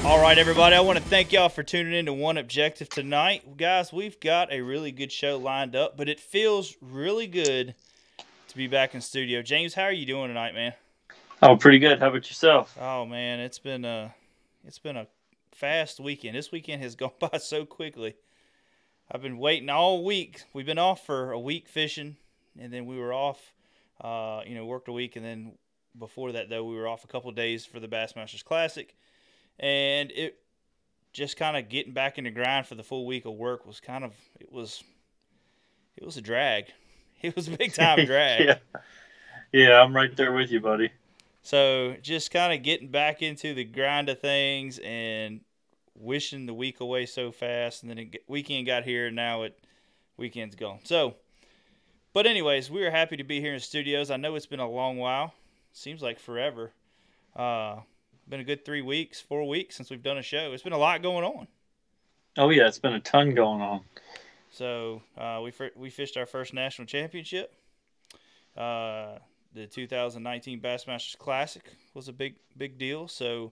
All right, everybody, I want to thank y'all for tuning in to One Objective tonight. Guys, we've got a really good show lined up, but it feels really good to be back in studio. James, how are you doing tonight, man? Oh, pretty good. How about yourself? Oh, man, it's been a fast weekend. This weekend has gone by so quickly. I've been waiting all week. We've been off for a week fishing, and then we were off, worked a week, and then before that, though, we were off a couple of days for the Bassmasters Classic. And it just kind of getting back in the grind for the full week of work was it was a drag. It was a big time drag. Yeah, I'm right there with you, buddy. So just kind of getting back into the grind of things and wishing the week away so fast. And then weekend got here, and now weekend's gone. So, but anyways, we are happy to be here in the studios. I know it's been a long while. Seems like forever. Been a good 4 weeks since we've done a show. It's been a lot going on. Oh yeah, it's been a ton going on. So we fished our first national championship. The 2019 Bassmasters Classic was a big deal. So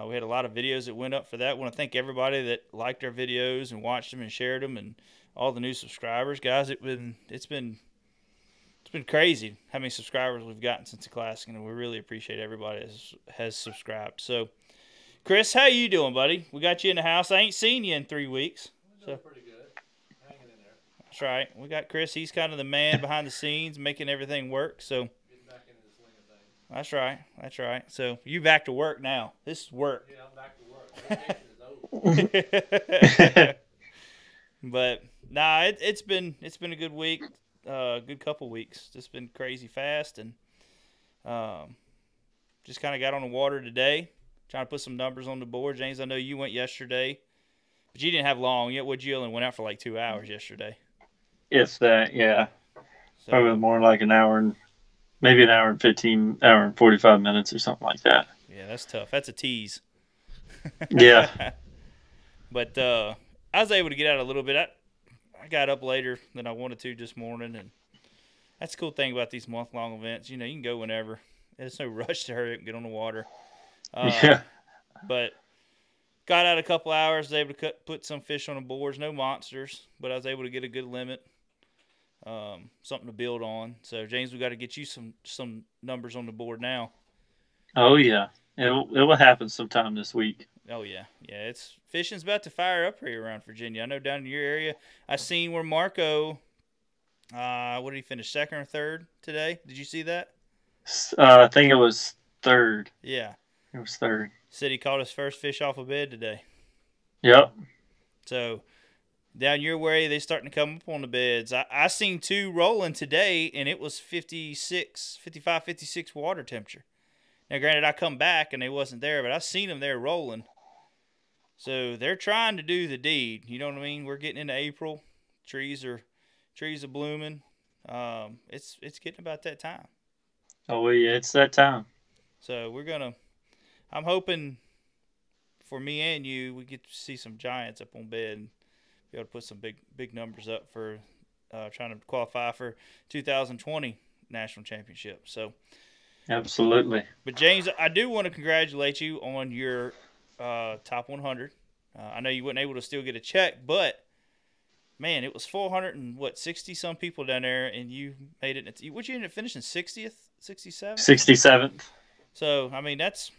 we had a lot of videos that went up for that. I want to thank everybody that liked our videos and watched them and shared them, and all the new subscribers, guys. It's been crazy how many subscribers we've gotten since the Classic, and we really appreciate everybody that has subscribed. So, Chris, how you doing, buddy? We got you in the house. I ain't seen you in 3 weeks. So pretty good. Hanging in there. That's right. We got Chris. He's kind of the man behind the scenes, making everything work. So getting back into the swing of things. That's right. That's right. So you back to work now. This is work. Yeah, I'm back to work. Vacation is over. But nah, it's been a good week. Good couple weeks. Just been crazy fast, and just kind of got on the water today, trying to put some numbers on the board. James, I know you went yesterday, but you didn't have long yet. You only went out for like 2 hours yesterday. If that, yeah. So, probably more like an hour and maybe an hour and 45 minutes or something like that. Yeah, that's tough. That's a tease. Yeah. But I was able to get out a little bit. I got up later than I wanted to this morning, and that's the cool thing about these month-long events. You can go whenever. There's no rush to hurry up and get on the water. Yeah. But got out a couple hours, was able to put some fish on the boards. No monsters, but I was able to get a good limit, something to build on. So, James, we got to get you some numbers on the board now. Oh, yeah. It will happen sometime this week. Oh, yeah. Yeah, fishing's about to fire up here around Virginia. I know down in your area, I seen where Marco, what did he finish, second or third today? Did you see that? I think it was third. Yeah. It was third. Said he caught his first fish off a bed today. Yep. So, down your way, they starting to come up on the beds. I seen 2 rolling today, and it was 55, 56 water temperature. Now, granted, I come back, and they wasn't there, but I seen them there rolling. So they're trying to do the deed. You know what I mean? We're getting into April. Trees are blooming. It's getting about that time. Oh, well, yeah, it's that time. So I'm hoping for me and you, we get to see some giants up on bed and be able to put some big numbers up for trying to qualify for 2020 National Championship. So absolutely. But James, I do want to congratulate you on your top 100. I know you weren't able to still get a check, but man, it was 460 some people down there, and you made it. What you ended up finishing 60th, 67th, 67th. So I mean that's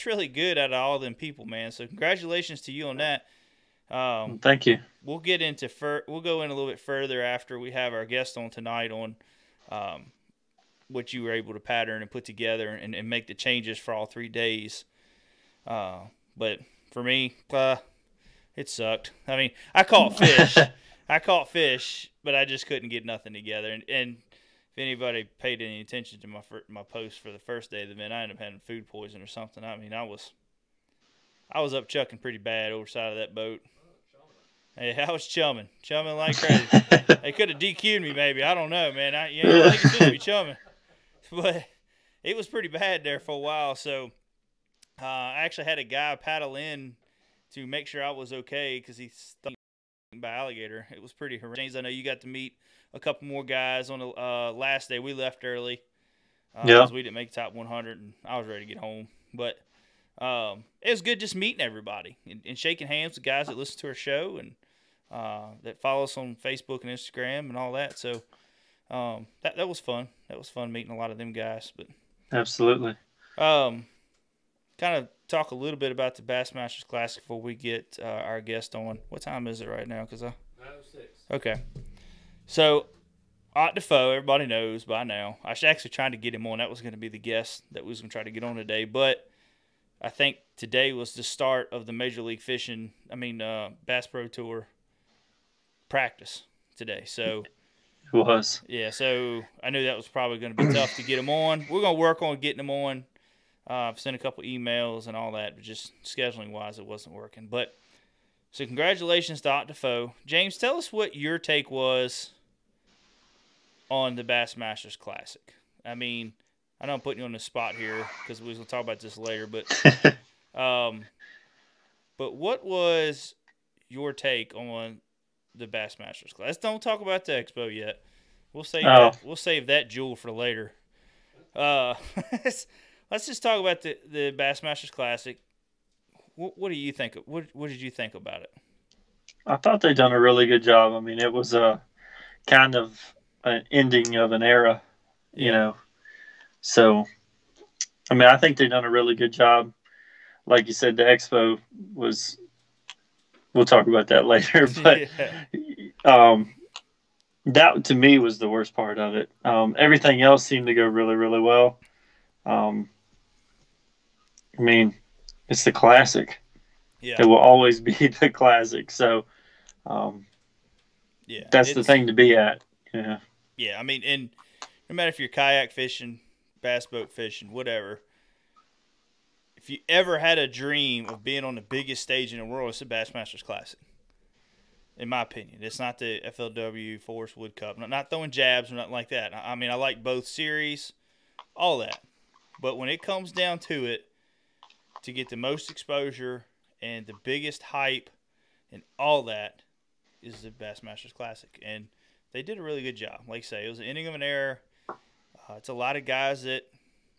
really good out of all them people, man. So congratulations to you on that. Thank you. We'll go in a little bit further after we have our guest on tonight on what you were able to pattern and put together and make the changes for all 3 days. But for me, it sucked. I mean, I caught fish. But I just couldn't get nothing together. And if anybody paid any attention to my post for the first day of the event, I ended up having food poison or something. I mean, I was up chucking pretty bad over the side of that boat. Hey, I was chumming like crazy. They could have DQ'd me, maybe. I don't know, man. I think it's supposed to be chumming, but it was pretty bad there for a while. So I actually had a guy paddle in to make sure I was okay because he's stung by alligator. It was pretty horrendous. I know you got to meet a couple more guys on the last day. We left early because we didn't make top 100, and I was ready to get home. But it was good just meeting everybody and shaking hands with guys that listen to our show and that follow us on Facebook and Instagram and all that. So that was fun. That was fun meeting a lot of them guys. But Absolutely. kind of talk a little bit about the Bassmasters Classic before we get our guest on. What time is it right now? 9:06. Okay. So, Ott Defoe, everybody knows by now. I was actually trying to get him on. That was going to be the guest that we was going to try to get on today. But I think today was the start of the Major League Fishing, Bass Pro Tour practice today. So, It was. yeah, so I knew that was probably going to be tough to get him on. We're going to work on getting him on. I've sent a couple emails and all that, but just scheduling-wise, it wasn't working. But so congratulations to Ott Defoe. James, tell us what your take was on the Bassmasters Classic. I mean, I know I'm putting you on the spot here because we will talk about this later, but what was your take on the Bassmasters Classic? Let's don't talk about the expo yet. We'll save that. We'll save that jewel for later. Let's just talk about the Bassmasters Classic. What do you think? What did you think about it? I thought they done a really good job. I mean, it was a kind of an ending of an era, you know. So, I mean, I think they done a really good job. Like you said, the expo was. We'll talk about that later, but that to me was the worst part of it. Everything else seemed to go really, really well. I mean, it's the classic. Yeah. It will always be the classic. So, that's the thing to be at. Yeah. Yeah, I mean, and no matter if you're kayak fishing, bass boat fishing, whatever, if you ever had a dream of being on the biggest stage in the world, it's the Bassmasters Classic. In my opinion, it's not the FLW Forest Wood Cup. Not throwing jabs or nothing like that. I mean, I like both series, all that. But when it comes down to it, to get the most exposure and the biggest hype and all that is the Bassmasters Classic. And they did a really good job. Like I say, it was an ending of an era. It's a lot of guys that,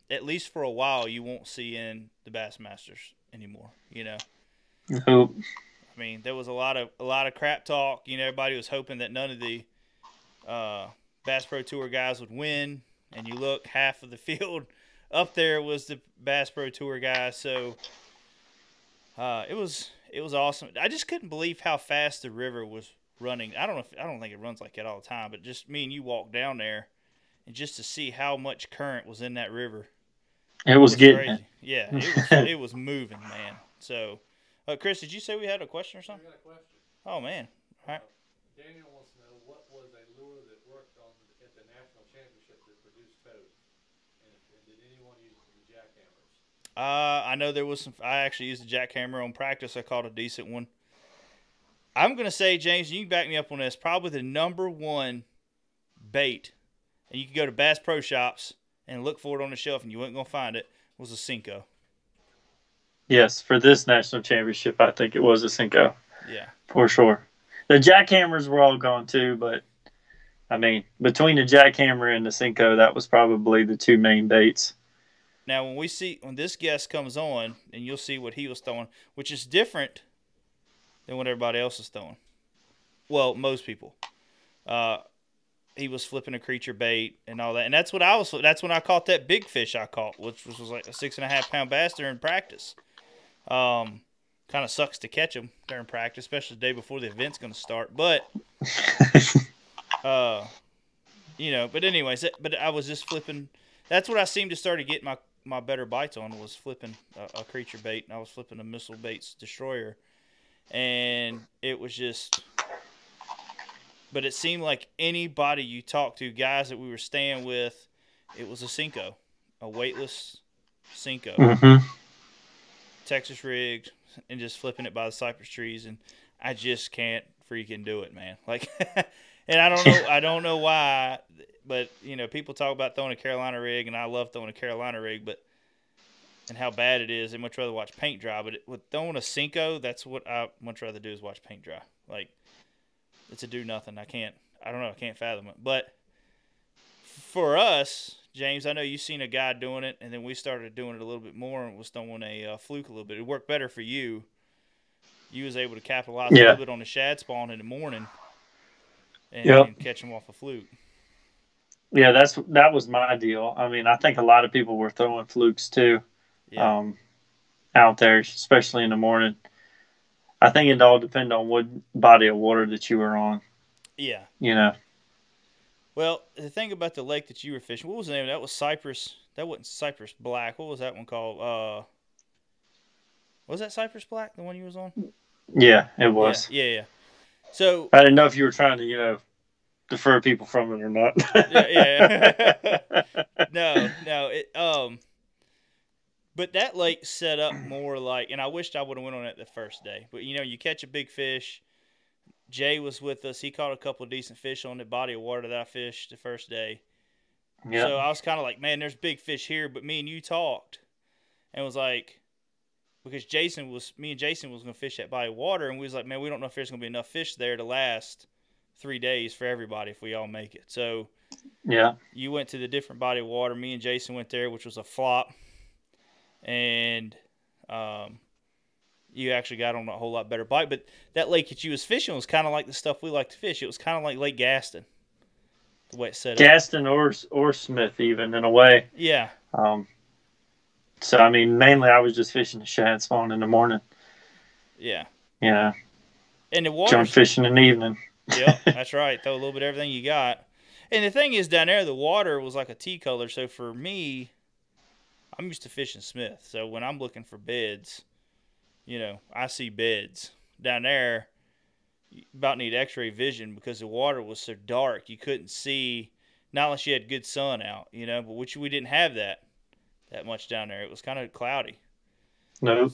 at least for a while, you won't see in the Bassmasters anymore, you know. Nope. I mean, there was a lot of crap talk. You know, everybody was hoping that none of the Bass Pro Tour guys would win. And you look, half of the field up there was the Bass Pro Tour guys. So it was awesome. I just couldn't believe how fast the river was running. I don't think it runs like that all the time, but just me and you walk down there, and just to see how much current was in that river. It was getting crazy. it. Yeah, it was moving, man. So, Chris, did you say we had a question or I something? got a question. Oh man, all right. Daniel wants to know what was a lure that worked at the national championship that produced toad, and did anyone use the jackhammers? I know there was some. I actually used a jackhammer on practice. I caught a decent one. I'm gonna say, James, you can back me up on this. Probably the number one bait, and you can go to Bass Pro Shops and look for it on the shelf, and you weren't gonna find it. Was a Cinco. Yes, for this national championship, I think it was a Cinco. Yeah, for sure. The jackhammers were all gone too, but I mean, between the jackhammer and the Cinco, that was probably the two main baits. Now, when this guest comes on, and you'll see what he was throwing, which is different than what everybody else is throwing. Well, most people. He was flipping a creature bait and all that, and that's when I caught that big fish I caught, which was like a 6.5 pound bass during practice. Kind of sucks to catch them during practice, especially the day before the event's going to start. But, you know. But anyways, but I was just flipping. That's what I seemed to start to get my better bites on, was flipping a creature bait, and I was flipping a Missile Baits Destroyer, and it was just. But it seemed like anybody you talked to, guys that we were staying with, it was a Cinco, a weightless Cinco, Texas rigged, and just flipping it by the cypress trees, and I just can't freaking do it, man. Like, and I don't know why, but you know, people talk about throwing a Carolina rig, and I love throwing a Carolina rig, but and how bad it is. I'd much rather watch paint dry. But with throwing a Cinco, that's what I much rather do, is watch paint dry. Like, it's a do nothing. I can't fathom it. But for us, James, I know you seen a guy doing it, and then we started doing it a little bit more and was throwing a fluke a little bit. It worked better for you. You was able to capitalize a little bit on the shad spawn in the morning and catch them off a fluke. Yeah, that was my deal. I mean, I think a lot of people were throwing flukes too, out there, especially in the morning. I think it all depended on what body of water that you were on. Yeah. You know. Well, the thing about the lake that you were fishing, what was the name? That was Cypress. That wasn't Cypress Black. What was that one called? Was that Cypress Black, the one you was on? Yeah, it was. Yeah. So I didn't know if you were trying to, defer people from it or not. yeah. No. But that lake set up more like, and I wished I would have went on it the first day. But you catch a big fish. Jay was with us. He caught a couple of decent fish on the body of water that I fished the first day. Yep. So I was kind of like, man, there's big fish here. But me and you talked and was like, because me and Jason was going to fish that body of water. And we was like, man, we don't know if there's going to be enough fish there to last 3 days for everybody if we all make it. So you went to the different body of water. Me and Jason went there, which was a flop. And you actually got on a whole lot better bite. But that lake that you was fishing was kind of like the stuff we like to fish. It was kind of like Lake Gaston, the way it set up. Gaston or Smith, even, in a way. Yeah. So, I mean, mainly I was just fishing the shad spawn in the morning. Yeah. And the water. Jump fishing in the evening. Yeah, that's right. Throw a little bit of everything you got. And the thing is, down there, the water was like a tea color. So for me, I'm used to fishing Smith. So when I'm looking for beds, I see beds. Down there, you about need x-ray vision because the water was so dark you couldn't see, not unless you had good sun out, but which we didn't have that much down there. It was kind of cloudy. No.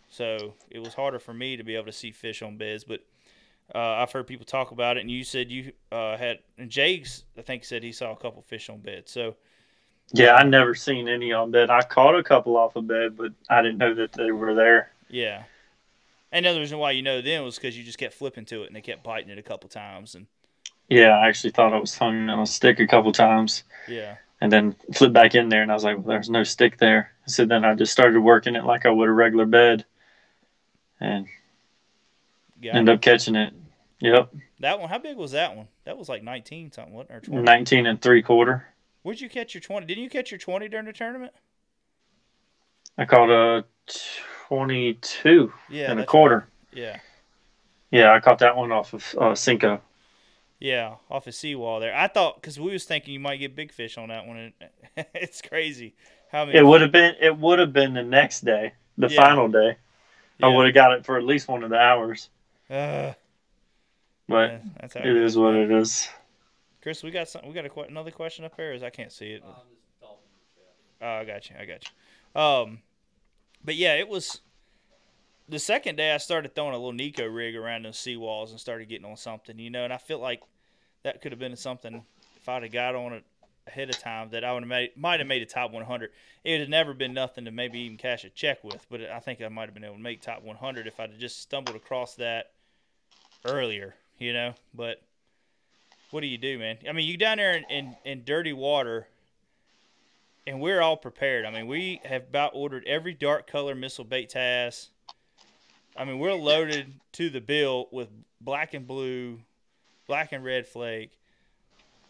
So it was harder for me to be able to see fish on beds. But I've heard people talk about it, and you said you had, and Jake's, I think, said he saw a couple fish on bed. So yeah, I never seen any on bed. I caught a couple off of bed, but I didn't know that they were there. Yeah. And the other reason why then was because you just kept flipping to it, and they kept biting it a couple times. And yeah, I actually thought I was hung on a stick a couple times. Yeah. And then flipped back in there, and I was like, well, there's no stick there. So then I just started working it like I would a regular bed, and ended up catching it. Yep. That one, how big was that one? That was like 19 something, wasn't it? Or 20? 19 3/4. Where'd you catch your 20? Didn't you catch your 20 during the tournament? I caught a 22 and a quarter. Right. Yeah. Yeah, I caught that one off of Cinco. Yeah, off a seawall there. I thought, because we was thinking you might get big fish on that one. It's crazy how many. It would have been the next day, the final day. I would have got it for at least one of the hours. But that's how it is what it is. Chris, we got another question up there. I can't see it. Oh, I got you. But yeah, it was the second day I started throwing a little Nico rig around those seawalls and started getting on something, and I feel like that could have been something if I'd have got on it ahead of time that I would have might have made a top 100. It would have never been nothing to maybe even cash a check with, but I think I might have been able to make top 100 if I'd have just stumbled across that earlier, But what do you do, man? I mean, you down there in dirty water, and we're all prepared. I mean, we have about ordered every dark color missile bait task. I mean, we're loaded to the bill with black and blue, black and red flake,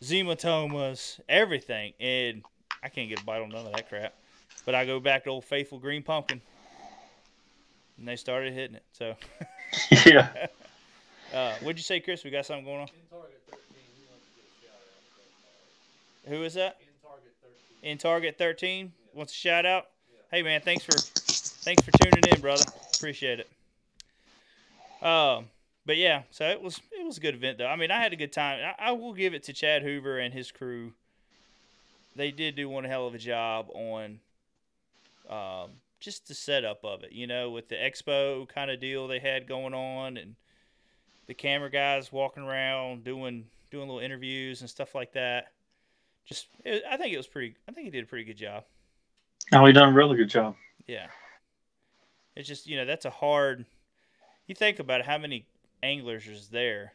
Zematomas, everything. And I can't get a bite on none of that crap. But I go back to old faithful green pumpkin. And they started hitting it. So yeah. What'd you say, Chris? We got something going on? In Target 13, we want to get a shout out. Who is that? In Target 13. In Target 13 wants a shout out. Yeah. Hey man, thanks for tuning in, brother. Appreciate it. But yeah, so it was a good event though. I mean, I had a good time. I will give it to Chad Hoover and his crew. They did do one hell of a job on just the setup of it, with the expo kind of deal they had going on, and the camera guys walking around doing little interviews and stuff like that. I think he did a pretty good job. Oh, he done a really good job. Yeah. It's just, that's a hard. You think about it, how many anglers is there,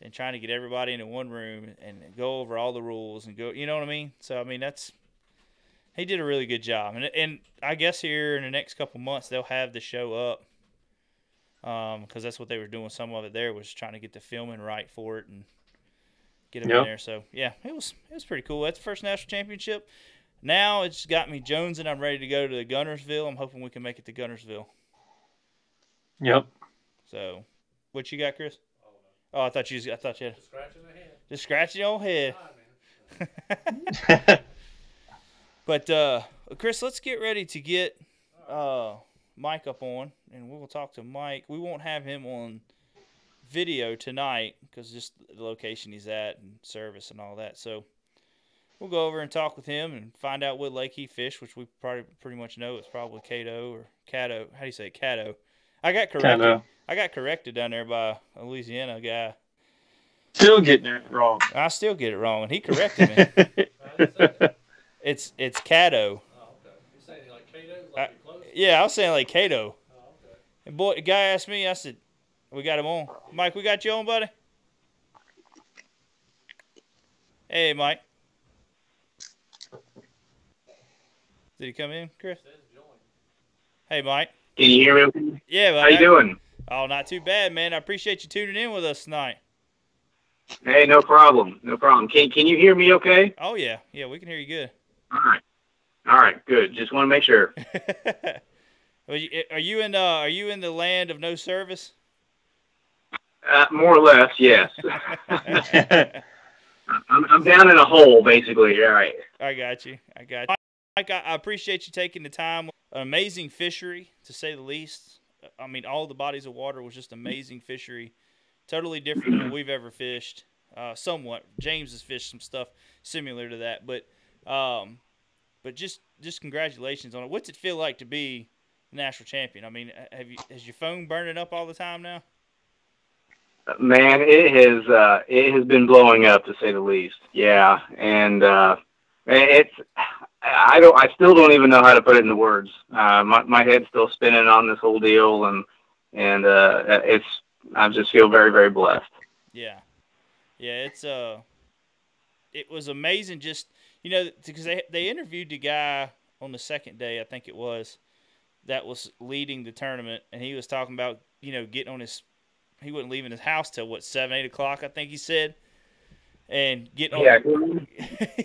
and trying to get everybody into one room and go over all the rules and go, you know what I mean? So, I mean, he did a really good job. And I guess here in the next couple months, they'll have the show up because that's what they were doing. Some of it there was trying to get the filming right for it and get them in there. So, yeah, it was pretty cool. That's the first national championship. Now it's got me jonesing. I'm ready to go to Gunnersville. I'm hoping we can make it to Gunnersville. Yep. So, what you got, Chris? Oh, I thought you had. Just scratching the head. Just scratching your head. Man. But, Chris, let's get ready to get Mike up on, and we will talk to Mike. We won't have him on video tonight because just the location he's at and service and all that. So we'll go over and talk with him and find out what lake he fished, which we probably pretty much know. It's probably Cato or Caddo. How do you say it? Caddo. I got corrected. Caddo. I got corrected down there by a Louisiana guy. Still getting it wrong. I still get it wrong, and he corrected me. It's Caddo. Oh, okay. You're saying like Cato? Like you're close? Yeah, I was saying like Cato. Oh, okay. And boy, the guy asked me, I said, we got him on. Mike, we got you on, buddy? Hey, Mike. Did he come in, Chris? Says join. Hey, Mike. Can you hear me? Yeah, buddy. How you doing? Oh, not too bad, man. I appreciate you tuning in with us tonight. Hey, no problem. No problem. Can you hear me okay? Oh, yeah. Yeah, we can hear you good. All right. All right, good. Just want to make sure. Are you in the land of no service? More or less, yes. I'm down in a hole, basically. All right. I got you. Mike, I appreciate you taking the time. An amazing fishery, to say the least. I mean, all the bodies of water was just amazing fishery. Totally different than we've ever fished. Somewhat. James has fished some stuff similar to that, but just congratulations on it. What's it feel like to be national champion? I mean, has your phone burning up all the time now? Man, it has been blowing up, to say the least. Yeah, and I still don't even know how to put it into words. My head's still spinning on this whole deal, and I just feel very, very blessed. Yeah, it was amazing. Just because they interviewed the guy on the second day, I think it was, that was leading the tournament, and he was talking about getting on his. He wasn't leaving his house till 7, 8 o'clock, I think he said, and getting on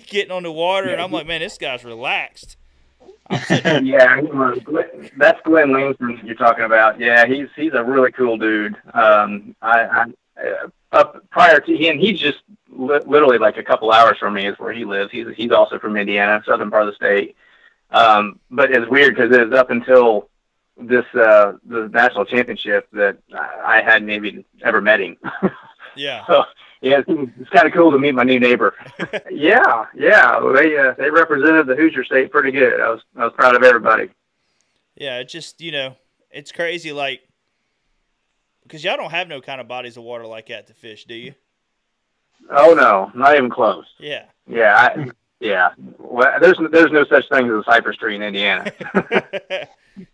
getting on the water. Yeah. And I'm like, man, this guy's relaxed. Yeah, that's Glenn Langston you're talking about. Yeah, he's a really cool dude. Up prior to him, he's just literally like a couple hours from me is where he lives. He's also from Indiana, southern part of the state. But it's weird because it was up until the national championship that I hadn't even ever met him. Yeah. So yeah, it's kind of cool to meet my new neighbor. Yeah. Well, they represented the Hoosier State pretty good. I was proud of everybody. Yeah, it just it's crazy, like, because y'all don't have no kind of bodies of water like that to fish, do you? Oh no, not even close. Yeah. Yeah. Yeah. Well, there's no such thing as a cypress tree in Indiana.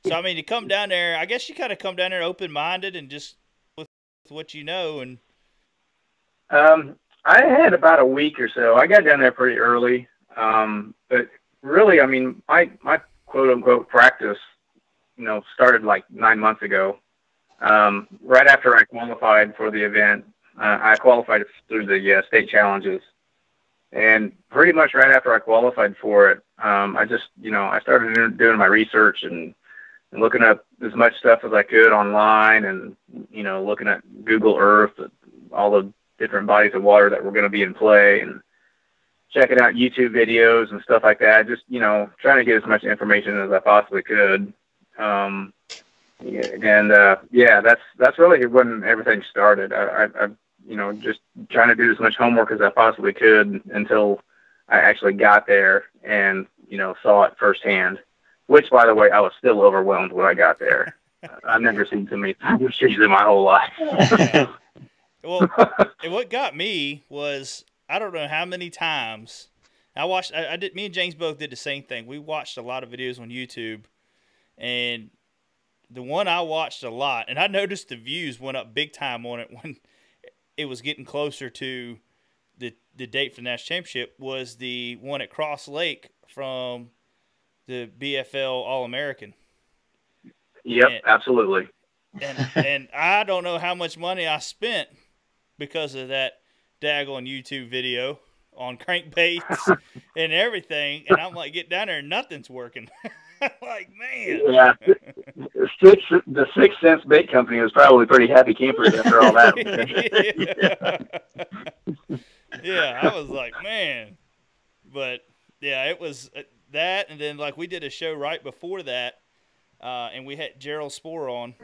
So I mean, to come down there, I guess you kind of come down there open-minded and just with what you know. And I had about a week or so. I got down there pretty early, but really, I mean, my quote-unquote practice, started like 9 months ago. Right after I qualified for the event, I qualified through the state challenges, and pretty much right after I qualified for it, I just, I started doing my research and looking up as much stuff as I could online, and looking at Google Earth, all the different bodies of water that were going to be in play, and checking out YouTube videos and stuff like that. Just trying to get as much information as I possibly could. That's really when everything started. I just trying to do as much homework as I possibly could until I actually got there and saw it firsthand. Which, by the way, I was still overwhelmed when I got there. I've never seen so many trees in my whole life. Yeah. Well, and what got me was, I don't know how many times I watched. Me and James both did the same thing. We watched a lot of videos on YouTube, and the one I watched a lot, and I noticed the views went up big time on it when it was getting closer to the date for the national championship was the one at Cross Lake from the BFL All-American. Yep, absolutely. And I don't know how much money I spent because of that daggone YouTube video on crankbaits and everything. And I'm like, get down there and nothing's working. Like, man. Yeah, the 6 Cents Bait Company was probably pretty happy campers after all that. Yeah, I was like, man. But, yeah, it was that. And then, like, we did a show right before that, and we had Gerald Spoor on.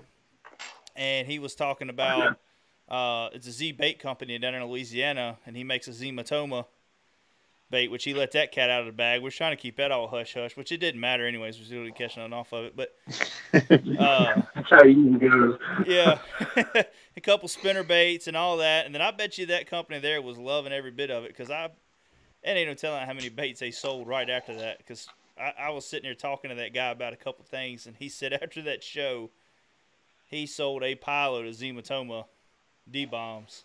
And he was talking about it's a Z bait company down in Louisiana, and he makes a Z Matoma bait, which he let that cat out of the bag. We're trying to keep that all hush-hush, which it didn't matter anyways. We're still catching on off of it. But that's how easy it goes. Yeah, a couple spinner baits and all that. And then I bet you that company there was loving every bit of it because ain't no telling how many baits they sold right after that because I was sitting there talking to that guy about a couple things, and he said after that show, he sold a pile of Zimatoma D-bombs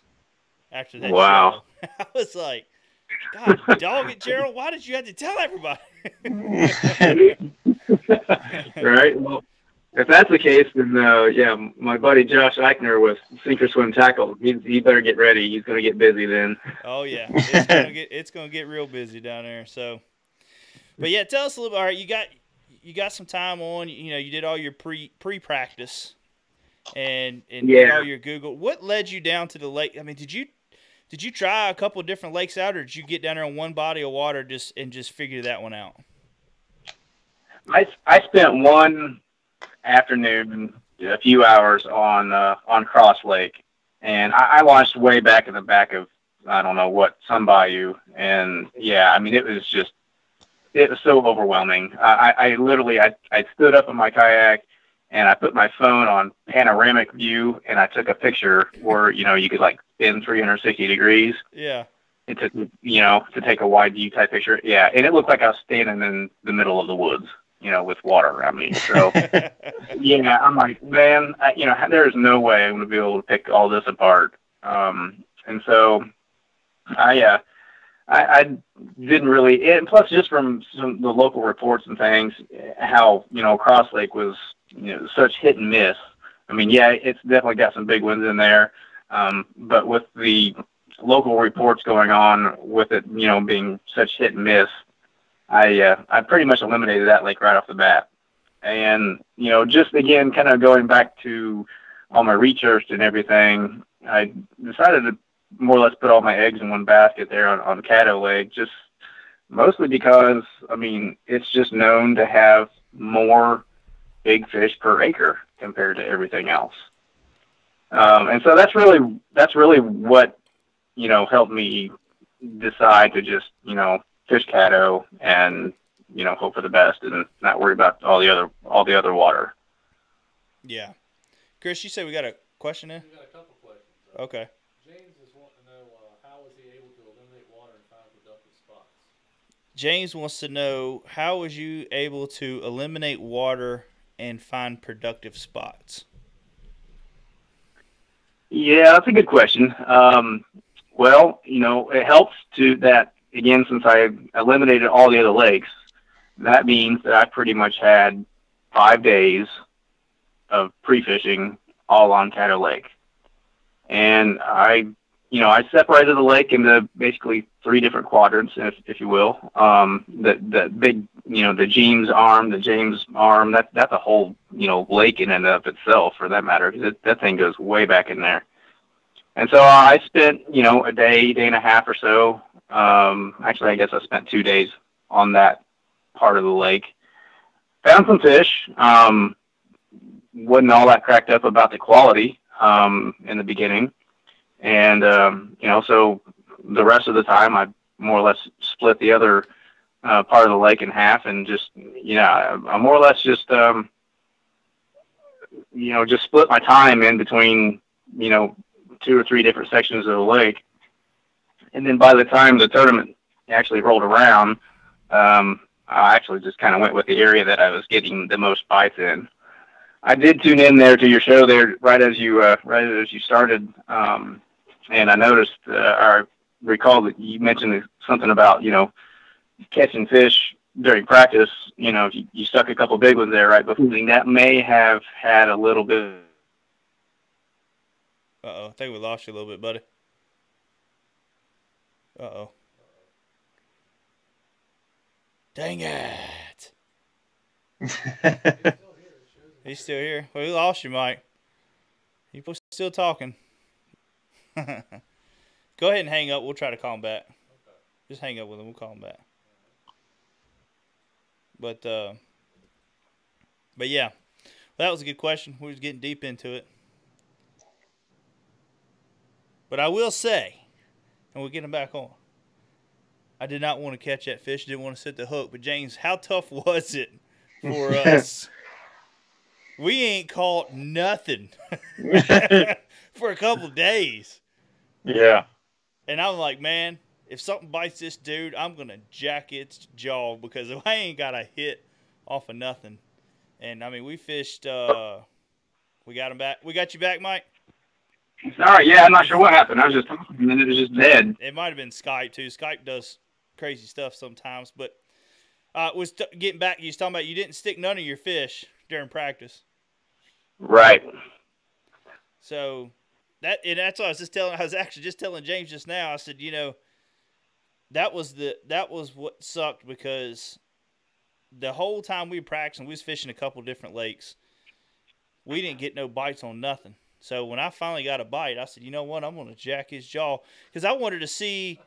after that wow. show. I was like, God, dog it, Gerald, why did you have to tell everybody? Right? Well, if that's the case, then, yeah, my buddy Josh Eichner with Sink or Swim Tackle, he better get ready. He's going to get busy then. Oh, yeah. It's going to get real busy down there. So, but, yeah, tell us a little bit. All right, you got some time on. You know, you did all your pre-practice. And did all your Google. What led you down to the lake? I mean, did you try a couple of different lakes out, or did you get down there on one body of water just figure that one out? I spent one afternoon, a few hours on Cross Lake, and I launched way back in the back of I don't know what some bayou, and yeah, I mean it was so overwhelming. I literally stood up in my kayak. And I put my phone on panoramic view, and I took a picture where, you could, like, spin 360 degrees. Yeah. It took, to take a wide view type picture. Yeah, and it looked like I was standing in the middle of the woods, with water around me. So, yeah, I'm like, man, there's no way I'm going to be able to pick all this apart. And so I didn't really, and plus just from the local reports and things, how, Cross Lake was, such hit and miss. I mean, yeah, it's definitely got some big ones in there. But with the local reports going on with it, being such hit and miss, I pretty much eliminated that lake right off the bat. And, just again, kind of going back to all my research and everything, I decided to more or less put all my eggs in one basket there on Caddo Lake, just mostly because, I mean, it's just known to have more big fish per acre compared to everything else. And so that's really what, helped me decide to just, fish Caddo and, hope for the best and not worry about all the other water. Yeah. Chris, you said we got a question in? We got a couple questions. Okay. James is wanting to know how was he able to eliminate water and find productive spots? James wants to know, how was you able to eliminate water and find productive spots? Yeah, that's a good question. Well, it helps to that, again, since I eliminated all the other lakes, that means that I pretty much had 5 days of pre-fishing all on Caddo Lake. And I separated the lake into basically 3 different quadrants, if you will. The big, the James arm, that's a whole, lake in and of itself, for that matter, because that thing goes way back in there. And so I spent, a day and a half or so. Actually, I guess I spent 2 days on that part of the lake. Found some fish. Wasn't all that cracked up about the quality in the beginning. And, so the rest of the time I more or less split the other part of the lake in half and just, I more or less just, just split my time in between, 2 or 3 different sections of the lake. And then by the time the tournament actually rolled around, I actually just kind of went with the area that I was getting the most bites in. I did tune in there to your show there right as you started and I noticed, I recall that you mentioned something about, catching fish during practice. If you stuck a couple big ones there right before, that may have had a little bit. I think we lost you a little bit, buddy. Dang it. He's still here. Well, we lost you, Mike. You're still talking. Go ahead and hang up. We'll try to call him back. Okay. Just hang up with him. We'll call him back. But yeah, well, that was a good question. We was getting deep into it. But I will say, and we'll get him back on, I did not want to catch that fish. Didn't want to set the hook. But, James, how tough was it for us? We ain't caught nothing for a couple of days. Yeah. And I'm like, man, if something bites this dude, I'm going to jack its jaw because I ain't got a hit off of nothing. And, I mean, we fished we got him back. We got you back, Mike? Sorry, yeah, I'm not sure what happened. I was just talking, and then it was just dead. It might have been Skype, too. Skype does crazy stuff sometimes. But getting back, you was talking about you didn't stick none of your fish during practice. Right. So that's what I was just telling. I was actually just telling James just now. I said, that was what sucked because the whole time we were practicing, we was fishing a couple different lakes. We didn't get no bites on nothing. So when I finally got a bite, I said, you know what? I'm going to jack his jaw because I wanted to see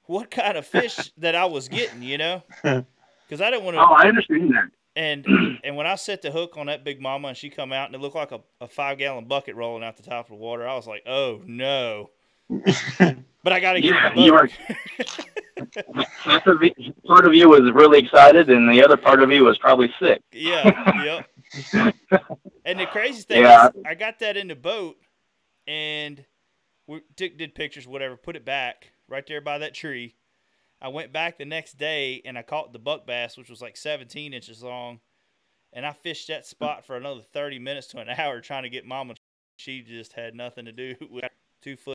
what kind of fish that I was getting. Because I didn't want to. Oh, I understand that. And when I set the hook on that big mama and she come out and it looked like a 5-gallon bucket rolling out the top of the water, I was like, oh, no. But I got to get in the boat. Part of you was really excited and the other part of you was probably sick. Yeah, yep. And the crazy thing is I got that in the boat and we did pictures, whatever, put it back right there by that tree. I went back the next day, and I caught the buck bass, which was like 17 inches long, and I fished that spot for another 30 minutes to an hour trying to get Mama. She just had nothing to do with 2 foot